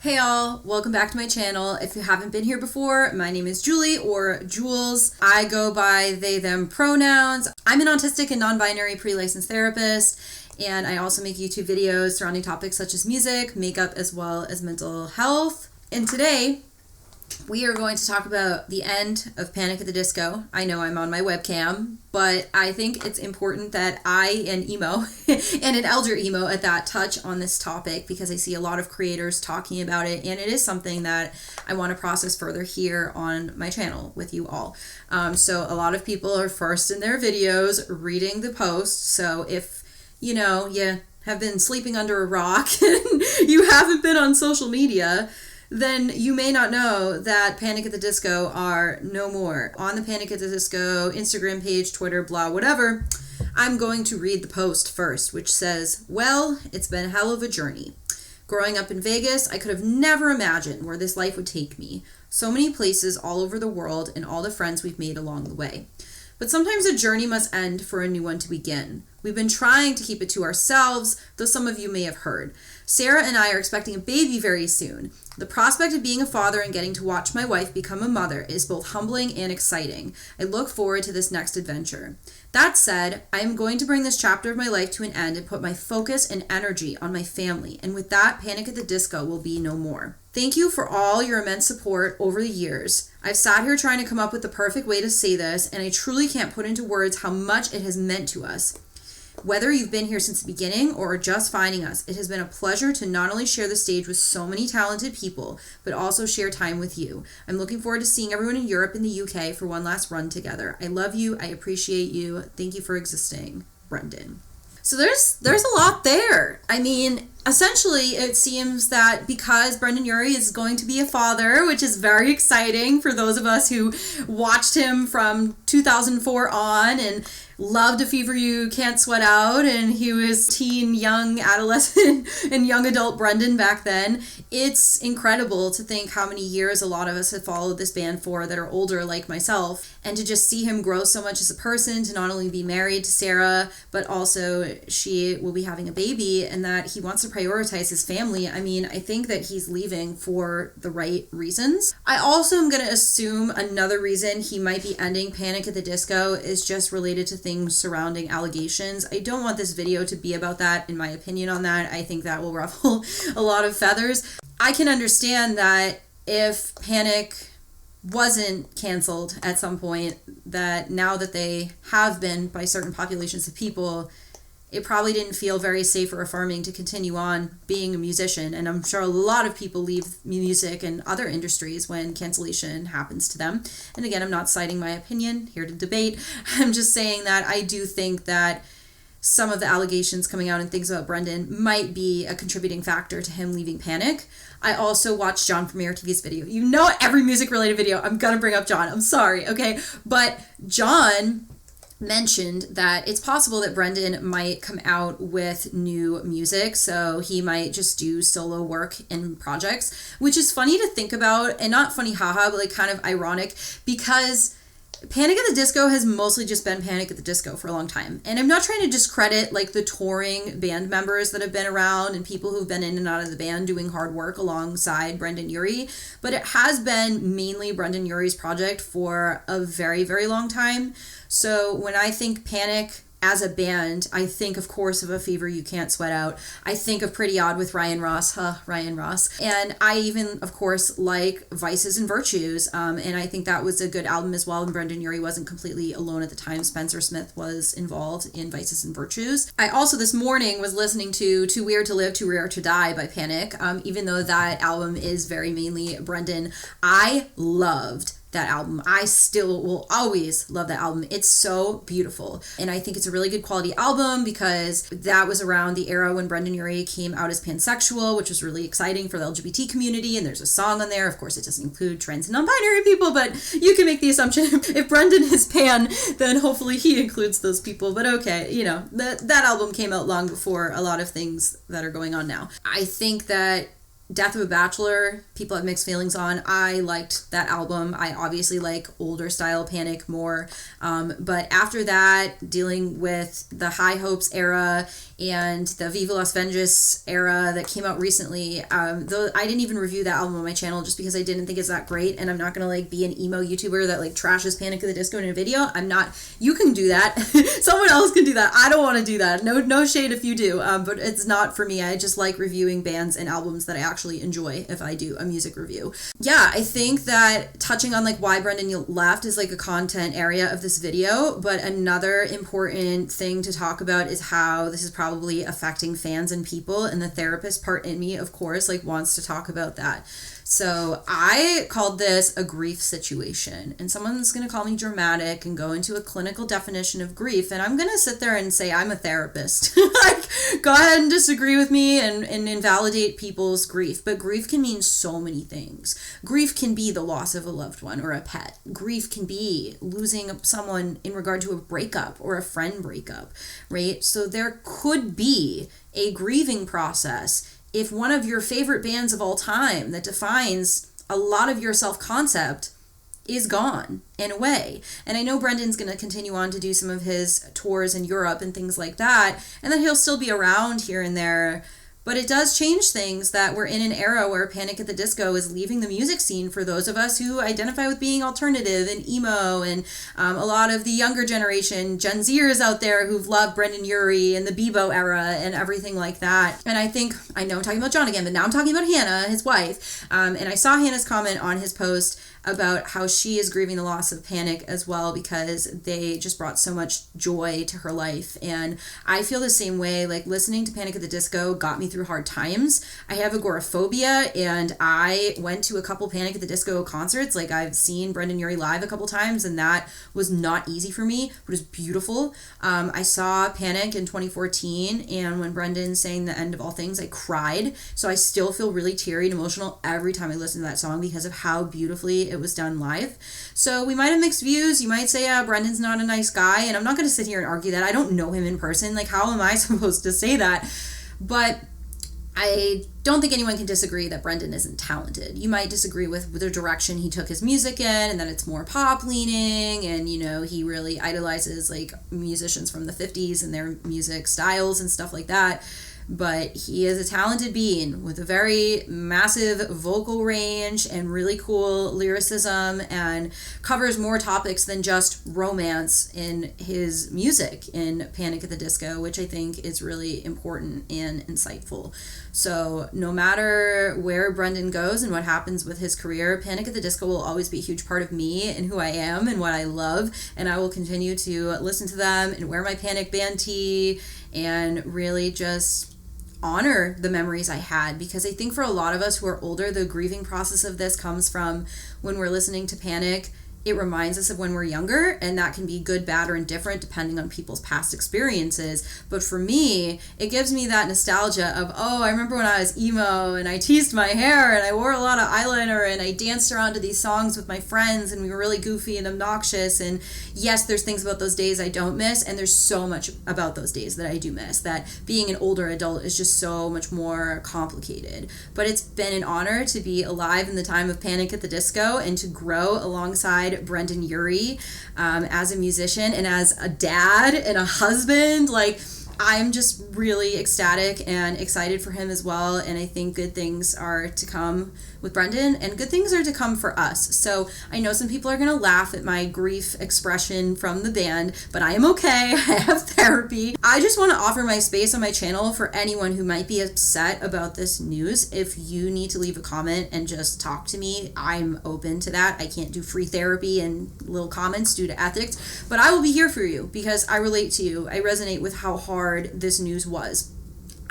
Hey all, welcome back to my channel. If you haven't been here before, my name is Julie or Jules. I go by they, them pronouns. I'm an autistic and non-binary pre-licensed therapist, and I also make YouTube videos surrounding topics such as music, makeup, as well as mental health. And today, we are going to talk about the end of Panic at the Disco. I know I'm on my webcam, but I think it's important that I, an emo, and an elder emo at that, touch on this topic because I see a lot of creators talking about it, and it is something that I want to process further here on my channel with you all. So a lot of people are first in their videos reading the post, so if, you have been sleeping under a rock and you haven't been on social media, then you may not know that Panic at the Disco are no more. On the Panic at the Disco Instagram page, Twitter, blah, whatever, I'm going to read the post first, which says, "Well, it's been a hell of a journey. Growing up in Vegas, I could have never imagined where this life would take me. So many places all over the world and all the friends we've made along the way. But sometimes a journey must end for a new one to begin. We've been trying to keep it to ourselves, though some of you may have heard. Sarah and I are expecting a baby very soon. The prospect of being a father and getting to watch my wife become a mother is both humbling and exciting. I look forward to this next adventure. That said, I am going to bring this chapter of my life to an end and put my focus and energy on my family, and with that, Panic at the Disco will be no more. Thank you for all your immense support over the years. I've sat here trying to come up with the perfect way to say this, and I truly can't put into words how much it has meant to us. Whether you've been here since the beginning or are just finding us, it has been a pleasure to not only share the stage with so many talented people, but also share time with you. I'm looking forward to seeing everyone in Europe and the UK for one last run together. I love you. I appreciate you. Thank you for existing. Brendan." So there's a lot there. I mean, essentially, it seems that because Brendon Urie is going to be a father, which is very exciting for those of us who watched him from 2004 on and loved A Fever You Can't Sweat Out, and he was teen, young, adolescent, and young adult Brendon back then. It's incredible to think how many years a lot of us have followed this band for that are older like myself, and to just see him grow so much as a person, to not only be married to Sarah, but also she will be having a baby, and that he wants to prioritize his family. I mean, I think that he's leaving for the right reasons. I also am going to assume another reason he might be ending Panic at the Disco is just related to things surrounding allegations. I don't want this video to be about that, in my opinion on that. I think that will ruffle a lot of feathers. I can understand that if Panic wasn't canceled at some point, that now that they have been by certain populations of people, it probably didn't feel very safe or affirming to continue on being a musician. And I'm sure a lot of people leave music and other industries when cancellation happens to them. And again, I'm not citing my opinion here to debate. I'm just saying that I do think that some of the allegations coming out and things about Brendon might be a contributing factor to him leaving Panic. I also watched John from Air TV's video. You know, every music-related video, I'm gonna bring up John. I'm sorry, okay? But John mentioned that it's possible that Brendon might come out with new music, so he might just do solo work in projects, which is funny to think about, and not funny haha, but like kind of ironic, because Panic at the Disco has mostly just been Panic at the Disco for a long time. And I'm not trying to discredit like the touring band members that have been around and people who've been in and out of the band doing hard work alongside Brendon Urie, but it has been mainly Brendon Urie's project for a very, very long time. So when I think Panic as a band, I think, of course, of A Fever You Can't Sweat Out. I think of Pretty Odd with Ryan Ross. Ryan Ross. And I even, of course, like Vices and Virtues. And I think that was a good album as well. And Brendon Urie wasn't completely alone at the time. Spencer Smith was involved in Vices and Virtues. I also this morning was listening to Too Weird to Live, Too Rare to Die by Panic. Even though that album is very mainly Brendon, I loved that album. I still will always love that album. It's so beautiful. And I think it's a really good quality album because that was around the era when Brendon Urie came out as pansexual, which was really exciting for the LGBT community. And there's a song on there. Of course, it doesn't include trans and non-binary people, but you can make the assumption if Brendon is pan, then hopefully he includes those people. But okay, that album came out long before a lot of things that are going on now. I think that Death of a Bachelor, people have mixed feelings on. I liked that album. I obviously like older style Panic more. But after that, dealing with the High Hopes era and the Viva Las Vengeance era that came out recently, though I didn't even review that album on my channel just because I didn't think it's that great, and I'm not gonna like be an emo YouTuber that like trashes Panic at the Disco in a video. I'm not. You can do that. Someone else can do that. I don't want to do that. No shade if you do, but it's not for me. I just like reviewing bands and albums that I actually enjoy if I do a music review. Yeah, I think that touching on like why Brendan left is like a content area of this video, but another important thing to talk about is how this is probably affecting fans and people, and the therapist part in me, of course, like wants to talk about that. So I called this a grief situation, and someone's going to call me dramatic and go into a clinical definition of grief, and I'm going to sit there and say I'm a therapist. Like, go ahead and disagree with me and invalidate people's grief, but grief can mean so many things. Grief can be the loss of a loved one or a pet. Grief can be losing someone in regard to a breakup or a friend breakup, right? So there could be a grieving process if one of your favorite bands of all time that defines a lot of your self-concept is gone and away. And I know Brendan's going to continue on to do some of his tours in Europe and things like that, and that he'll still be around here and there. But it does change things that we're in an era where Panic at the Disco is leaving the music scene for those of us who identify with being alternative and emo, and a lot of the younger generation, Gen Zers out there who've loved Brendan Urie and the Bebo era and everything like that. And I think, I know I'm talking about John again, but now I'm talking about Hannah, his wife. And I saw Hannah's comment on his post about how she is grieving the loss of Panic as well, because they just brought so much joy to her life. And I feel the same way. Like, listening to Panic at the Disco got me through hard times. I have agoraphobia, and I went to a couple Panic at the Disco concerts. Like, I've seen Brendan Urie live a couple times, and that was not easy for me, but it was beautiful. I saw Panic in 2014, and when Brendan sang The End of All Things, I cried. So I still feel really teary and emotional every time I listen to that song because of how beautifully it was done live. So we might have mixed views. You might say, Brendan's not a nice guy, and I'm not going to sit here and argue that. I don't know him in person. Like, how am I supposed to say that? But I don't think anyone can disagree that Brendan isn't talented. You might disagree with the direction he took his music in, and that it's more pop leaning, and, you know, he really idolizes like musicians from the 50s and their music styles and stuff like that. But he is a talented being with a very massive vocal range and really cool lyricism, and covers more topics than just romance in his music in Panic at the Disco, which I think is really important and insightful. So no matter where Brendan goes and what happens with his career, Panic at the Disco will always be a huge part of me and who I am and what I love, and I will continue to listen to them and wear my Panic band tee and really just honor the memories I had, because I think for a lot of us who are older, the grieving process of this comes from when we're listening to Panic. It reminds us of when we're younger, and that can be good, bad, or indifferent depending on people's past experiences. But for me, it gives me that nostalgia of, oh, I remember when I was emo and I teased my hair and I wore a lot of eyeliner and I danced around to these songs with my friends and we were really goofy and obnoxious. And yes, there's things about those days I don't miss, and there's so much about those days that I do miss, that being an older adult is just so much more complicated. But it's been an honor to be alive in the time of Panic at the Disco and to grow alongside Brendan Urie as a musician and as a dad and a husband. Like, I'm just really ecstatic and excited for him as well, and I think good things are to come with Brendan, and good things are to come for us. So I know some people are going to laugh at my grief expression from the band, but I am okay. I have therapy. I just want to offer my space on my channel for anyone who might be upset about this news. If you need to leave a comment and just talk to me, I'm open to that. I can't do free therapy and little comments due to ethics, but I will be here for you because I relate to you. I resonate with how hard this news was.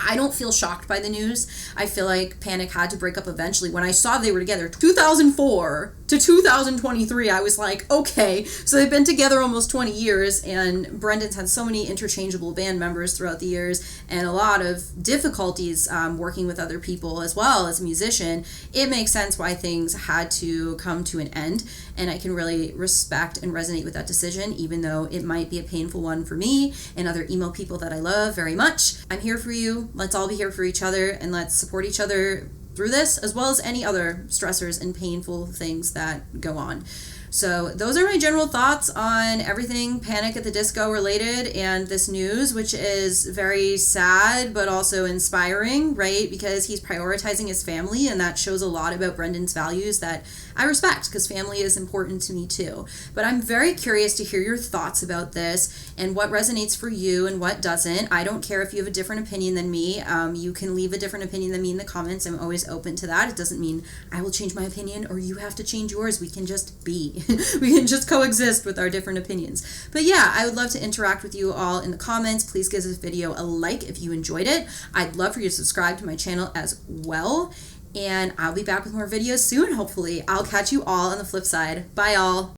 I don't feel shocked by the news. I feel like Panic had to break up eventually. When I saw they were together 2004 to 2023, I was like, okay, so they've been together almost 20 years, and Brendan's had so many interchangeable band members throughout the years and a lot of difficulties working with other people as well as a musician. It makes sense why things had to come to an end, and I can really respect and resonate with that decision, even though it might be a painful one for me and other emo people that I love very much. I'm here for you. Let's all be here for each other, and let's support each other through this, as well as any other stressors and painful things that go on. So those are my general thoughts on everything Panic at the Disco related and this news, which is very sad but also inspiring, right? Because he's prioritizing his family, and that shows a lot about Brendan's values that I respect, because family is important to me too. But I'm very curious to hear your thoughts about this and what resonates for you and what doesn't. I don't care if you have a different opinion than me. You can leave a different opinion than me in the comments. I'm always open to that. It doesn't mean I will change my opinion or you have to change yours. We can just be. We can just coexist with our different opinions. But yeah, I would love to interact with you all in the comments. Please give this video a like if you enjoyed it. I'd love for you to subscribe to my channel as well. And I'll be back with more videos soon, hopefully. I'll catch you all on the flip side. Bye, all.